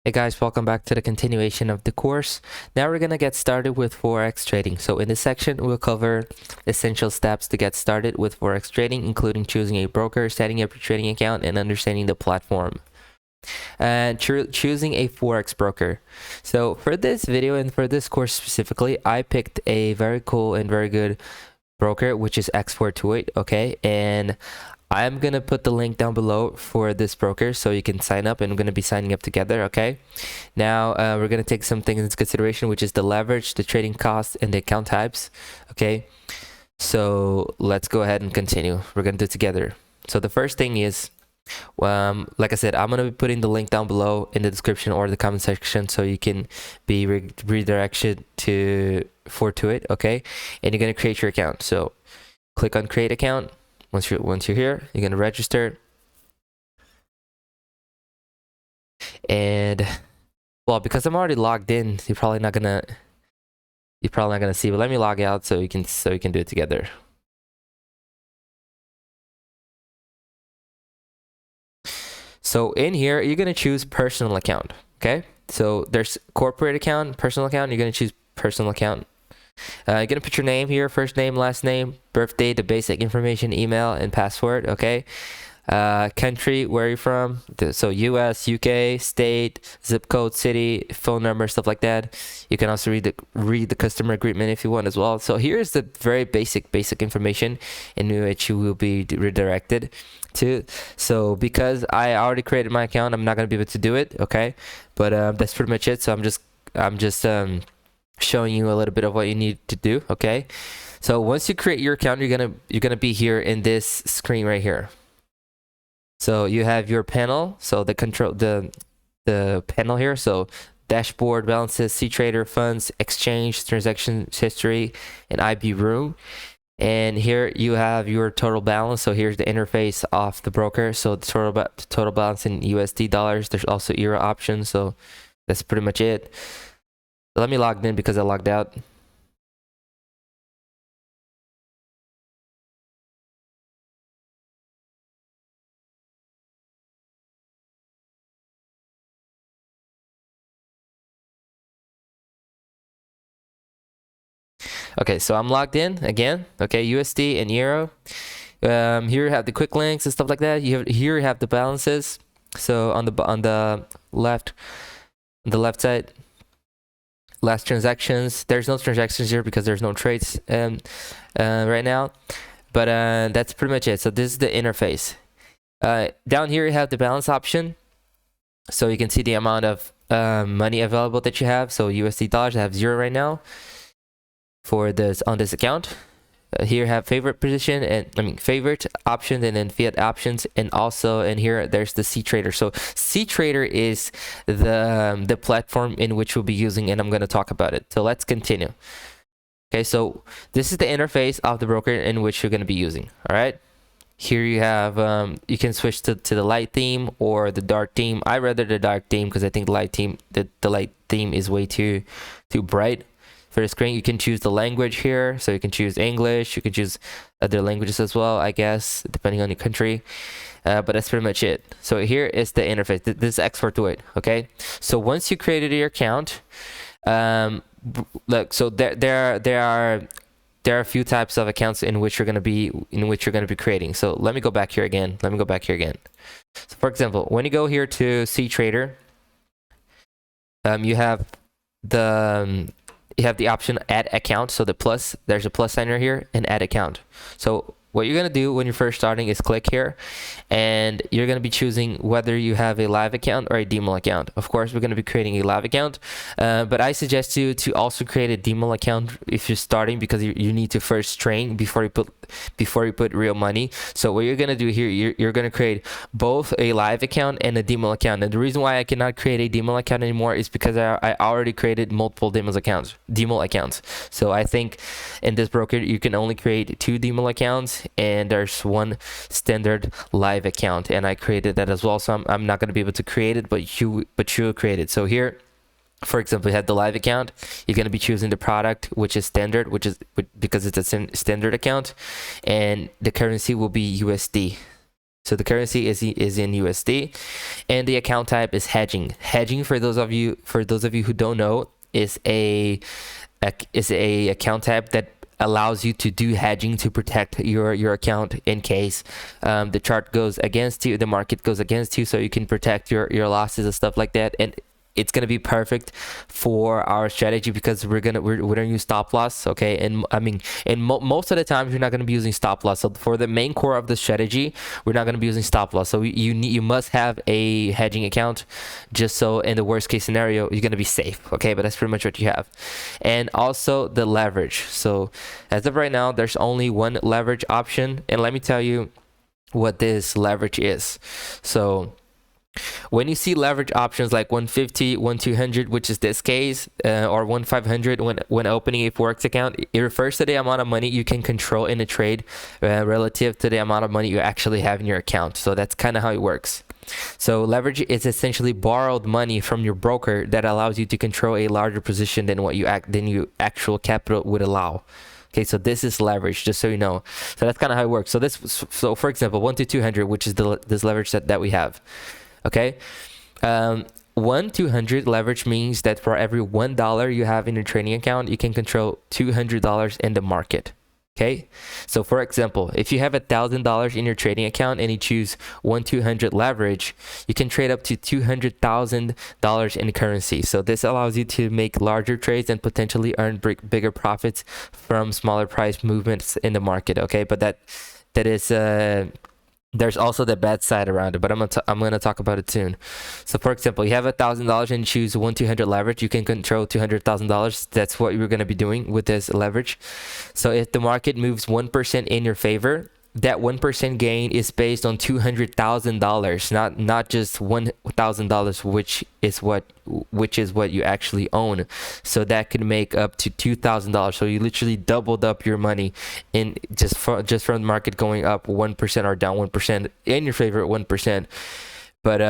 Hey guys, welcome back to the continuation of the course. Now we're gonna get started with Forex trading. So in this section, we'll cover essential steps to get started with Forex trading, including choosing a broker, setting up your trading account, and understanding the platform. And choosing a Forex broker. So for this video and for this course specifically, I picked a very cool and very good broker, which is X428, okay? And I'm gonna put the link down below for this broker so you can sign up, and we're gonna be signing up together, okay? Now we're gonna take some things into consideration, which is the leverage, the trading cost, and the account types, okay? So let's go ahead and continue. We're gonna do it together. So the first thing is, like I said, I'm gonna be putting the link down below in the description or the comment section so you can be redirected to it, okay? And you're gonna create your account. So click on create account. Once you're here, you're gonna register, and well, because I'm already logged in, you're probably not gonna see. But let me log out so you can do it together. So in here, you're gonna choose personal account. Okay. So there's corporate account, personal account. You're gonna choose personal account. You're gonna put your name here, first name, last name, birthday, the basic information, email, and password. Okay. Country, where you're from, so US, UK, state, zip code, city, phone number, stuff like that. You can also read the customer agreement if you want as well. So here's the very basic information in which you will be redirected to. So because I already created my account, I'm not going to be able to do it, okay? But that's pretty much it. So I'm just showing you a little bit of what you need to do, okay? So once you create your account, you're gonna be here in this screen right here. So you have your panel, so the panel here, so dashboard, balances, C-Trader, funds, exchange, transaction history, and IB room. And here you have your total balance. So here's the interface of the broker. So the total balance in USD dollars. There's also euro options. So that's pretty much it. Let me log in because I logged out. Okay, so I'm logged in again. Okay, USD and euro. Here you have the quick links and stuff like that. Here you have the balances. So on the left side, last transactions. There's no transactions here because there's no trades right now. But that's pretty much it. So this is the interface. Down here you have the balance option. So you can see the amount of money available that you have. So USD dollars, I have 0 right now for this on this account. Here have favorite position, and favorite options, and then fiat options, and also in here there's the C-Trader. So C-Trader is the platform in which we'll be using, and I'm going to talk about it. So let's continue. Okay, so this is the interface of the broker in which you're going to be using. All right, here you have you can switch to the light theme or the dark theme. I rather the dark theme because I think the light theme is way too bright for the screen. You can choose the language here, so you can choose English, you can choose other languages as well, I guess, depending on your country. But that's pretty much it. So here is the interface. This is X428, okay? So once you created your account, look, so there are a few types of accounts in which you're gonna be creating. So let me go back here again. So for example, when you go here to C-Trader, you have the option add account. So there's a plus sign right here, and add account. So what you're going to do when you're first starting is click here, and you're going to be choosing whether you have a live account or a demo account. Of course, we're going to be creating a live account, but I suggest you to also create a demo account if you're starting, because you need to first train before you put real money. So what you're going to do here, you're going to create both a live account and a demo account. And the reason why I cannot create a demo account anymore is because I already created multiple demo accounts. So I think in this broker you can only create 2 demo accounts, and there's 1 standard live account, and I created that as well. So I'm not going to be able to create it, but you'll create it. So here, for example, you have the live account. You're going to be choosing the product, which is standard, because it's a standard account, and the currency will be USD. So the currency is in USD, and the account type is hedging. Hedging, for those of you who don't know, is a account type that allows you to do hedging to protect your account in case the chart goes against you, the market goes against you, so you can protect your losses and stuff like that. And it's gonna be perfect for our strategy because we're gonna use stop loss, okay? And I mean, most of the times you're not gonna be using stop loss. So for the main core of the strategy, we're not gonna be using stop loss. So you must have a hedging account, just so in the worst case scenario you're gonna be safe, okay? But that's pretty much what you have. And also the leverage. So as of right now, there's only one leverage option, and let me tell you what this leverage is. So when you see leverage options like 150, 1200, which is this case, or 1500 when opening a Forex account, it refers to the amount of money you can control in a trade relative to the amount of money you actually have in your account. So that's kind of how it works. So leverage is essentially borrowed money from your broker that allows you to control a larger position than what your actual capital would allow. Okay, so this is leverage, just so you know. So that's kind of how it works. So for example, 1 to 200, which is this leverage that we have. Okay, 1-200 leverage means that for every $1 you have in your trading account, you can control $200 in the market. Okay, so for example, if you have $1,000 in your trading account and you choose 1-200 leverage, you can trade up to $200,000 in currency. So this allows you to make larger trades and potentially earn bigger profits from smaller price movements in the market. Okay, but that is there's also the bad side around it, but I'm gonna talk about it soon. So for example, you have $1,000 and choose 1-200 leverage, you can control $200,000. That's what you're gonna be doing with this leverage. So if the market moves 1% in your favor, that 1% gain is based on $200,000, not just $1,000, which is what you actually own. So that could make up to $2,000. So you literally doubled up your money in just from the market going up 1% or down 1% in your favor 1%. But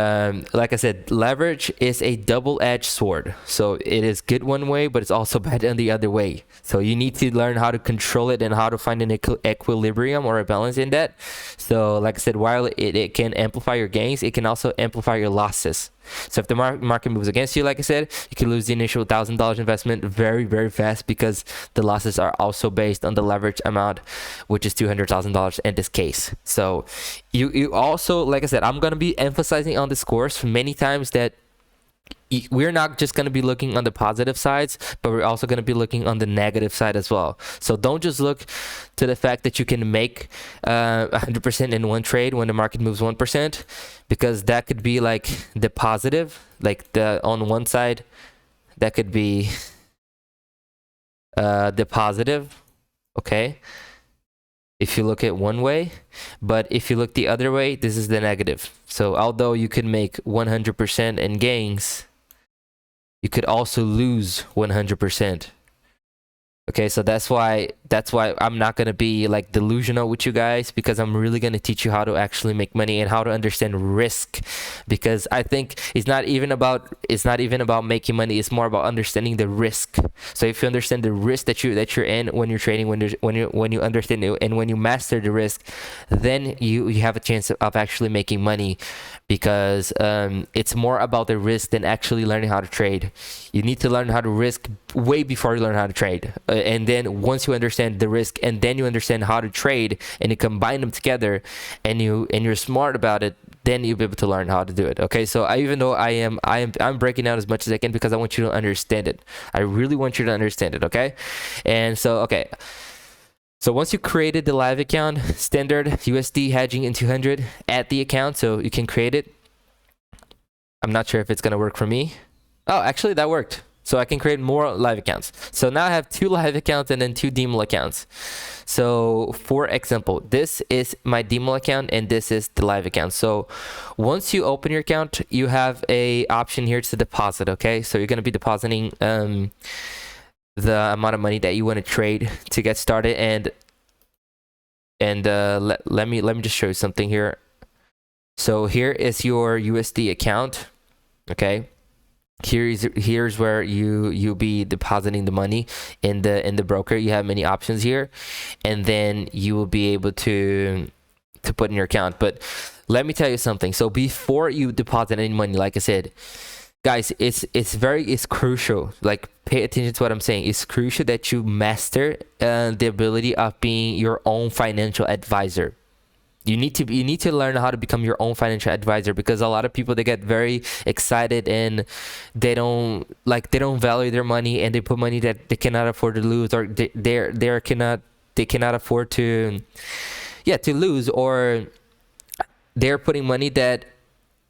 like I said, leverage is a double-edged sword. So it is good one way, but it's also bad in the other way. So you need to learn how to control it and how to find an equilibrium or a balance in that. So like I said, while it can amplify your gains, it can also amplify your losses. So if the market moves against you, like I said, you can lose the initial $1,000 investment very, very fast because the losses are also based on the leverage amount, which is $200,000 in this case. So you also, like I said, I'm going to be emphasizing on this course many times that we're not just going to be looking on the positive sides, but we're also going to be looking on the negative side as well. So don't just look to the fact that you can make 100% in one trade when the market moves 1%, because that could be like the positive, like on one side, that could be the positive, okay, if you look at one way. But if you look the other way, this is the negative. So although you could make 100% in gains, you could also lose 100%. Okay, so that's why I'm not gonna be like delusional with you guys, because I'm really gonna teach you how to actually make money and how to understand risk. Because I think it's not even about making money. It's more about understanding the risk. So if you understand the risk that you're in when you're trading, when you understand it and when you master the risk, then you have a chance of actually making money. Because it's more about the risk than actually learning how to trade. You need to learn how to risk way before you learn how to trade. And then once you understand the risk and then you understand how to trade and you combine them together and you're smart about it, then you'll be able to learn how to do it. Okay, so even though I'm breaking down as much as I can because I want you to understand it. I really want you to understand it. Okay, and so okay. So once you created the live account, standard USD hedging in 200, add the account so you can create it. I'm not sure if it's gonna work for me. Oh, actually that worked. So I can create more live accounts. So now I have 2 live accounts and then 2 demo accounts. So for example, this is my demo account and this is the live account. So once you open your account, you have a option here to deposit. Okay, so you're gonna be depositing the amount of money that you want to trade to get started. And let me just show you something here. So here is your USD account. Okay, here's where you'll be depositing the money in the broker. You have many options here, and then you will be able to to put in your account. But let me tell you something. So before you deposit any money, like I said, guys, it's crucial. Like, pay attention to what I'm saying. It's crucial that you master the ability of being your own financial advisor. You need to learn how to become your own financial advisor, because a lot of people, they get very excited and they don't value their money, and they put money that they cannot afford to lose, or they cannot afford to lose, or they're putting money that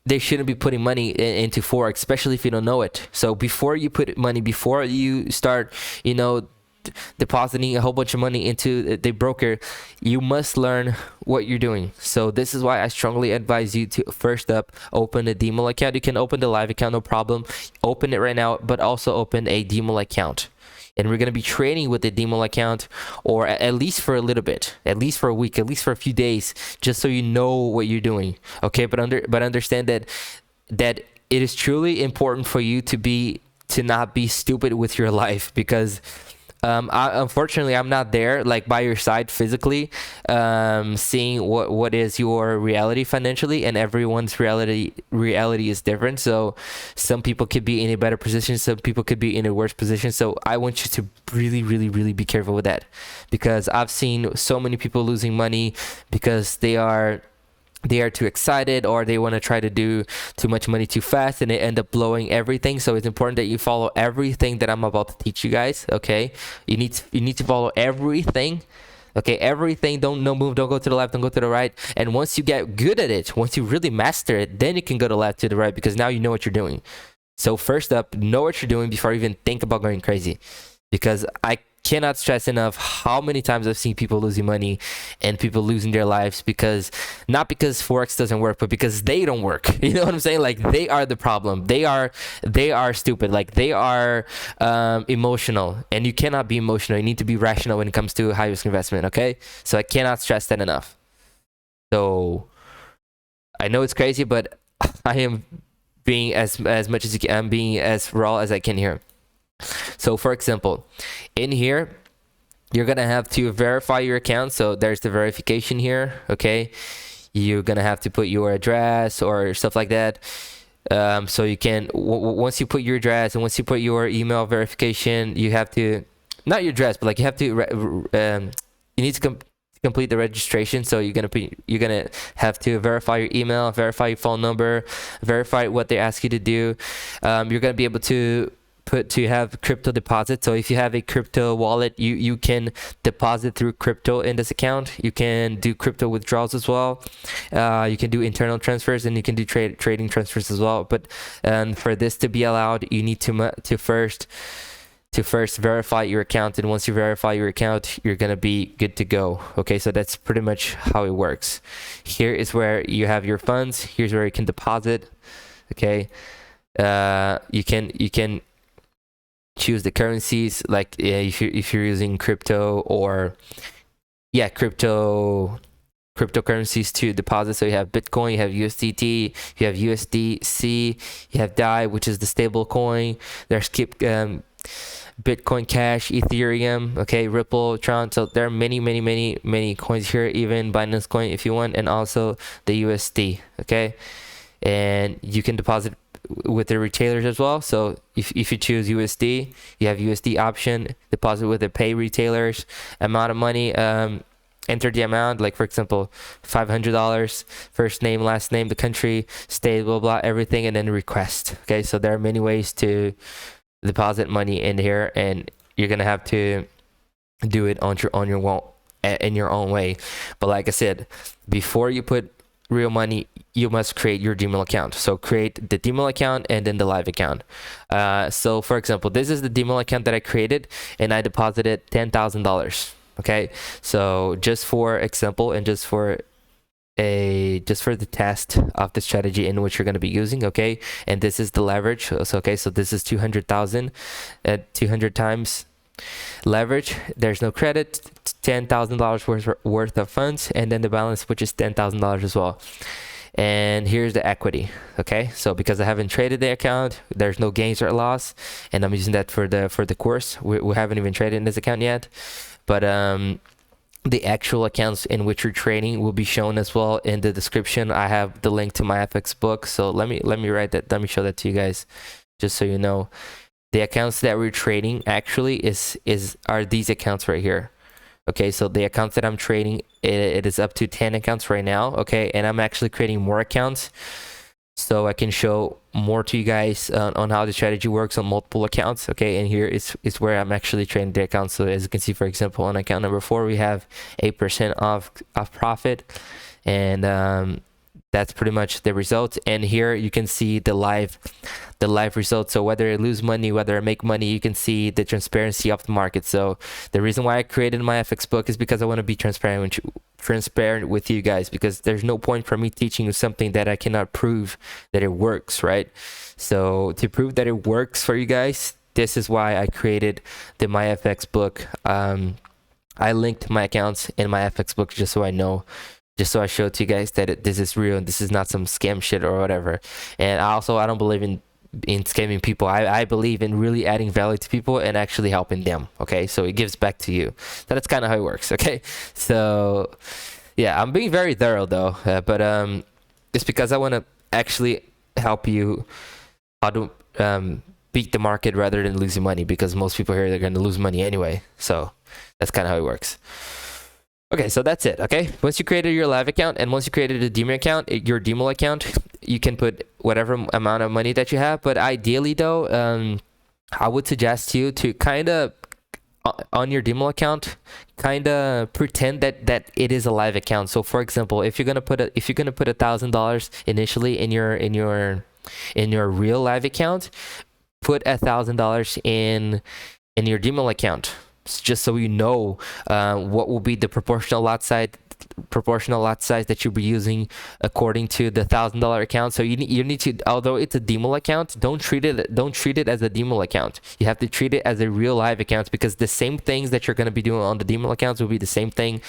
they shouldn't be putting money into Forex, especially if you don't know it. So before you put money, before you start, depositing a whole bunch of money into the broker, you must learn what you're doing. So this is why I strongly advise you to first up open a demo account. You can open the live account, no problem. Open it right now, but also open a demo account. And we're going to be trading with the demo account, or at least for a little bit, at least for a week, at least for a few days, just so you know what you're doing. Okay, but understand that it is truly important for you to not be stupid with your life, because unfortunately, I'm not there, like, by your side physically, seeing what is your reality financially, and everyone's reality is different. So some people could be in a better position, some people could be in a worse position. So I want you to really, really, really be careful with that, because I've seen so many people losing money because they are too excited, or they want to try to do too much money too fast, and they end up blowing everything. So it's important that you follow everything that I'm about to teach you guys. Okay, you need to follow everything. Okay, everything. Don't move, don't go to the left, don't go to the right. And once you get good at it, once you really master it, then you can go to the left, to the right, because now you know what you're doing. So first up, know what you're doing before you even think about going crazy, because I cannot stress enough how many times I've seen people losing money and people losing their lives, not because Forex doesn't work, but because they don't work. You know what I'm saying? Like, they are the problem. They are stupid. Like, they are emotional, and you cannot be emotional. You need to be rational when it comes to high risk investment. Okay, so I cannot stress that enough. So I know it's crazy, but I am being as much as you can. I'm being as raw as I can here. So for example, in here, you're gonna have to verify your account. So there's the verification here. Okay, you're gonna have to put your address or stuff like that. So you can once you put your address and once you put your email verification, you have to, not your address, but like you have to you need to complete the registration. So you're gonna have to verify your email, verify your phone number, verify what they ask you to do. You're gonna be able to have crypto deposit. So if you have a crypto wallet, you can deposit through crypto in this account. You can do crypto withdrawals as well. You can do internal transfers, and you can do trading transfers as well. But for this to be allowed, you need to first verify your account, and once you verify your account, you're gonna be good to go. Okay, so that's pretty much how it works. Here is where you have your funds. Here's where you can deposit. Okay, you can choose the currencies, like if you're using crypto, or cryptocurrencies to deposit. So you have Bitcoin, you have USDT, you have USDC, you have DAI, which is the stable coin. There's Bitcoin Cash, Ethereum, okay, Ripple, Tron. So there are many coins here, even Binance Coin if you want, and also the USD. Okay, and you can deposit with the retailers as well. So if you choose USD, you have USD option, deposit with the pay retailers, amount of money, enter the amount, like for example $500, first name, last name, the country, state, blah blah, everything, and then request. Okay, so there are many ways to deposit money in here, and you're gonna have to do it in your own way. But like I said, before you put real money, you must create your demo account. So create the demo account and then the live account. So for example, this is the demo account that I created, and I deposited $10,000. Okay, so just for example, and just for the test of the strategy in which you're going to be using. Okay, and this is the leverage. So okay, so this is 200,000 at 200 times leverage. There's no credit, $10,000 worth of funds, and then the balance, which is $10,000 as well. And here's the equity. Okay, so because I haven't traded the account, there's no gains or loss, and I'm using that for the course. We haven't even traded in this account yet, but the actual accounts in which you're trading will be shown as well in the description. I have the link to Myfxbook, so let me write that, let me show that to you guys, just so you know. The accounts that we're trading actually are these accounts right here. Okay, so the accounts that I'm trading, it is up to 10 accounts right now. Okay, and I'm actually creating more accounts so I can show more to you guys on how the strategy works on multiple accounts. Okay, and here is where I'm actually trading the accounts. So as you can see, for example, on account number 4, we have 8% of profit, and that's pretty much the results. And here you can see the live results. So whether I lose money, whether I make money, you can see the transparency of the market. So the reason why I created my Myfxbook is because I want to be transparent with you guys, because there's no point for me teaching you something that I cannot prove that it works, right? So to prove that it works for you guys, this is why I created the Myfxbook. I linked my accounts in Myfxbook just so I know, just so I show to you guys that this is real and this is not some scam shit or whatever. And I don't believe in scamming people. I believe in really adding value to people and actually helping them. Okay, so it gives back to you. So that's kind of how it works. Okay, so yeah, I'm being very thorough though, but it's because I want to actually help you how to beat the market rather than losing money, because most people here, they're going to lose money anyway. So that's kind of how it works. Okay, so that's it. Okay, once you created your live account and once you created a demo account, your demo account, you can put whatever amount of money that you have. But ideally though, I would suggest you to kind of on your demo account, kind of pretend that it is a live account. So for example, if you're gonna put $1,000 initially in your real live account, put $1,000 in your demo account, just so you know what will be the proportional lot size that you'll be using according to the $1,000 account. So you need to, although it's a demo account, don't treat it as a demo account. You have to treat it as a real live account, because the same things that you're going to be doing on the demo accounts will be the same thing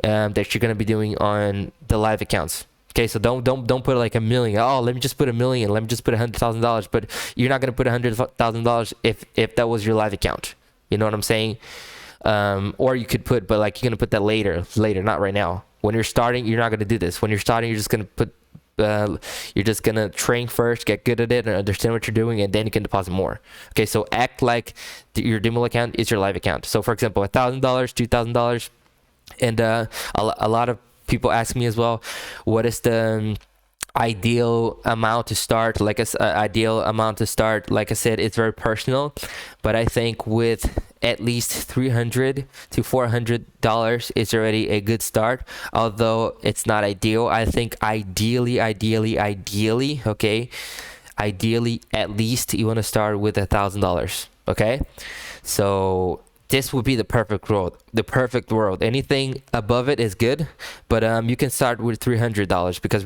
that you're going to be doing on the live accounts. Okay, so don't put like $1 million. Oh, let me just put $1 million. Let me just put $100,000. But you're not going to put $100,000 if that was your live account. You know what I'm saying? Or you could put, but like you're gonna put that later, not right now. When you're starting, you're not gonna do this. When you're starting, you're just gonna put, you're just gonna train first, get good at it, and understand what you're doing, and then you can deposit more. Okay, so act like your demo account is your live account. So for example, $1,000, $2,000, and a lot of people ask me as well, what is the ideal amount to start? Like ideal amount to start, like I said, it's very personal, but I think with at least $300 to $400 is already a good start. Although it's not ideal, I think ideally, okay, ideally at least you want to start with $1,000. Okay, so this would be the perfect world. Anything above it is good, but you can start with $300 because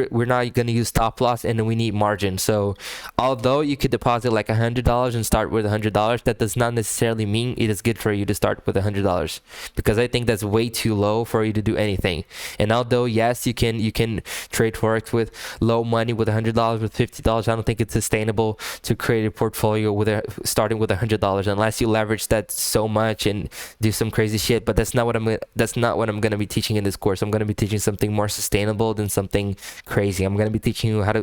we're not going to use stop loss, and we need margin. So although you could deposit like $100 and start with $100, that does not necessarily mean it is good for you to start with $100, because I think that's way too low for you to do anything. And although yes, you can trade forex with low money, with $100, with $50, I don't think it's sustainable to create a portfolio starting with $100 unless you leverage that so much and do some crazy shit. But that's not what I'm going to be teaching in this course. I'm going to be teaching something more sustainable than something crazy. I'm going to be teaching you how to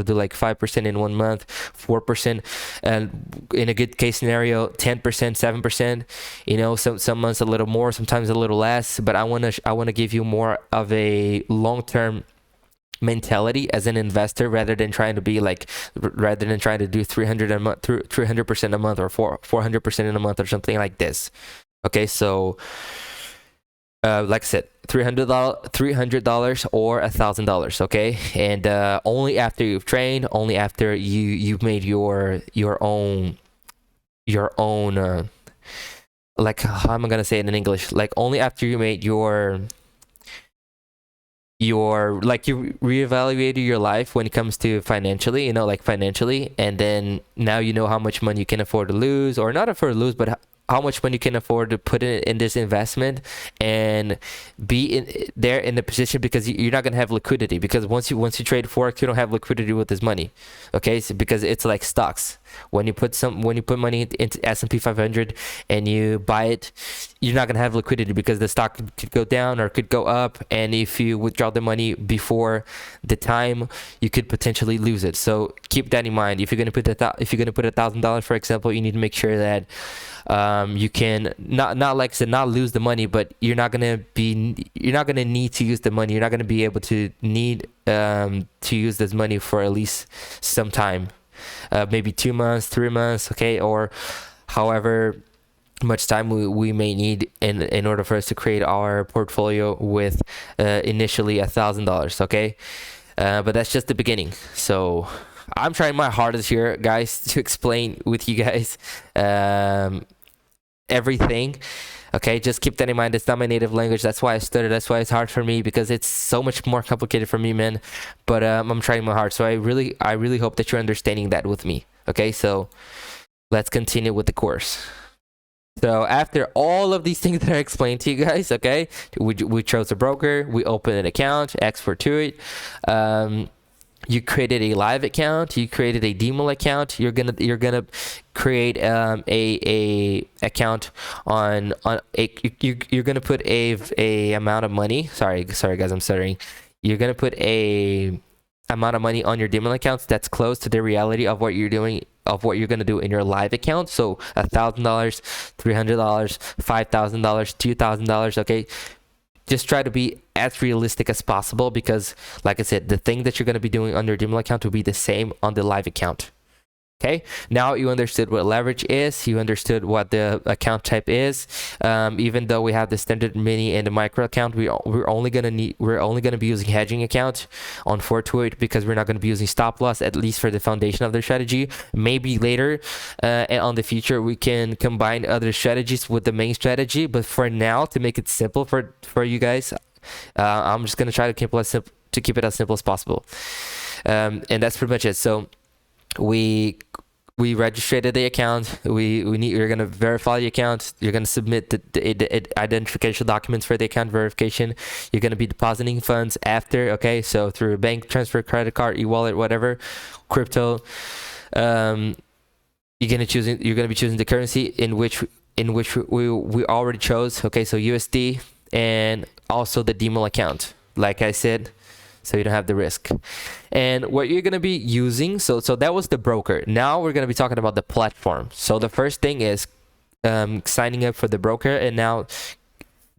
do like 5% in 1 month, 4%, and in a good case scenario 10%, 7%. You know, some months a little more, sometimes a little less, but I want to give you more of a long-term mentality as an investor, rather than trying to do 300 a month, 300% a month, or 400% in a month, or something like this. Okay, so like I said, $300 or $1,000. Okay, and only after you've trained, only after you've made your own like, how am I gonna say it in English? Like, only after you made you reevaluated your life when it comes to financially, and then now you know how much money you can afford to lose, or not afford to lose, but how much money you can afford to put in this investment and be there in the position, because you're not going to have liquidity, because once you trade forex, you don't have liquidity with this money. Okay, so because it's like stocks. When you put money into S&P 500 and you buy it, you're not going to have liquidity, because the stock could go down or could go up, and if you withdraw the money before the time, you could potentially lose it. So keep that in mind. If you're going to put $1,000, for example, you need to make sure that you can not lose the money, but you're not gonna need to use the money. You're not gonna be able to need to use this money for at least some time, maybe 2 months, 3 months, okay, or however much time we may need in order for us to create our portfolio with initially $1,000, okay. But that's just the beginning. So I'm trying my hardest here, guys, to explain with you guys everything. Okay, just keep that in mind. It's not my native language. That's why I studied. That's why it's hard for me, because it's so much more complicated for me, man. But I'm trying my hard. So I really hope that you're understanding that with me. Okay, so let's continue with the course. So after all of these things that I explained to you guys, okay, we chose a broker, we opened an account, export to it. You created a live account, you created a demo account. You're gonna create a account on you're gonna put a amount of money. Sorry guys, I'm stuttering. You're gonna put a amount of money on your demo accounts that's close to the reality of what you're doing, of what you're gonna do in your live account. So $1,000, $300, $5,000, $2,000. Okay. Just try to be as realistic as possible, because like I said, the thing that you're going to be doing on your demo account will be the same on the live account. Okay, now you understood what leverage is, you understood what the account type is. Even though we have the standard mini and the micro account, we're only gonna be using hedging account on Fortuit, because we're not going to be using stop loss, at least for the foundation of the strategy. Maybe later and on the future we can combine other strategies with the main strategy, but for now, to make it simple for you guys, I'm just gonna try to keep it as simple as possible. And that's pretty much it. So we registered the account. You're gonna verify the account. You're gonna submit the identification documents for the account verification. You're gonna be depositing funds after. Okay, so through a bank transfer, credit card, e-wallet, whatever, crypto. You're gonna be choosing the currency in which we already chose. Okay, so USD, and also the demo account, like I said, so you don't have the risk. And what you're going to be using, so that was the broker. Now we're going to be talking about the platform. So the first thing is signing up for the broker, and now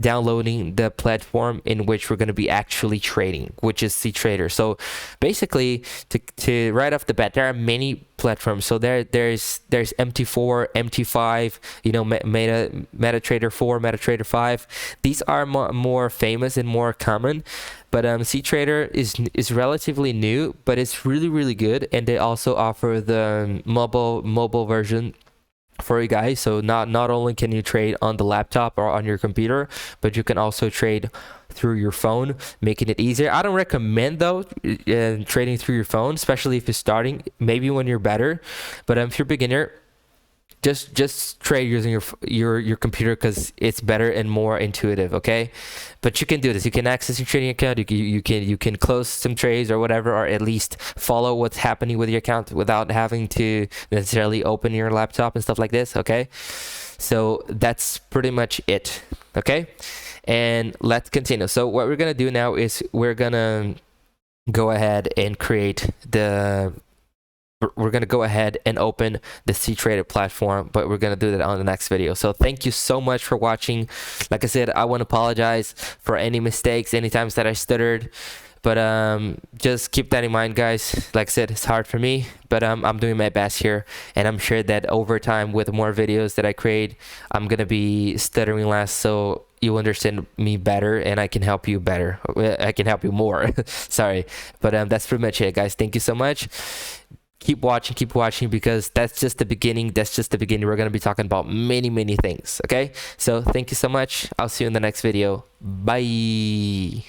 downloading the platform in which we're going to be actually trading, which is CTrader. So basically, to right off the bat, there are many platforms. So there's MT4, MT5, you know, MetaTrader 4, MetaTrader 5. These are more famous and more common. But CTrader is relatively new, but it's really good, and they also offer the mobile version for you guys. So not only can you trade on the laptop or on your computer, but you can also trade through your phone, making it easier. I don't recommend though trading through your phone, especially if you're starting. Maybe when you're better, but if you're beginner, just trade using your computer, because it's better and more intuitive. Okay, but you can do this. You can access your trading account. You can close some trades or whatever, or at least follow what's happening with your account without having to necessarily open your laptop and stuff like this. Okay, so that's pretty much it. Okay, and let's continue. So what we're gonna do now is we're gonna go ahead and we're going to go ahead and open the CTrader platform, but we're going to do that on the next video. So thank you so much for watching. Like I said, I want to apologize for any mistakes, any times that I stuttered, but just keep that in mind, guys. Like I said, it's hard for me, but I'm doing my best here, and I'm sure that over time, with more videos that I create, I'm going to be stuttering less, so you understand me better, and I can help you better. I can help you more. Sorry, but that's pretty much it, guys. Thank you so much. Keep watching, because that's just the beginning. We're going to be talking about many things. Okay, so thank you so much. I'll see you in the next video. Bye.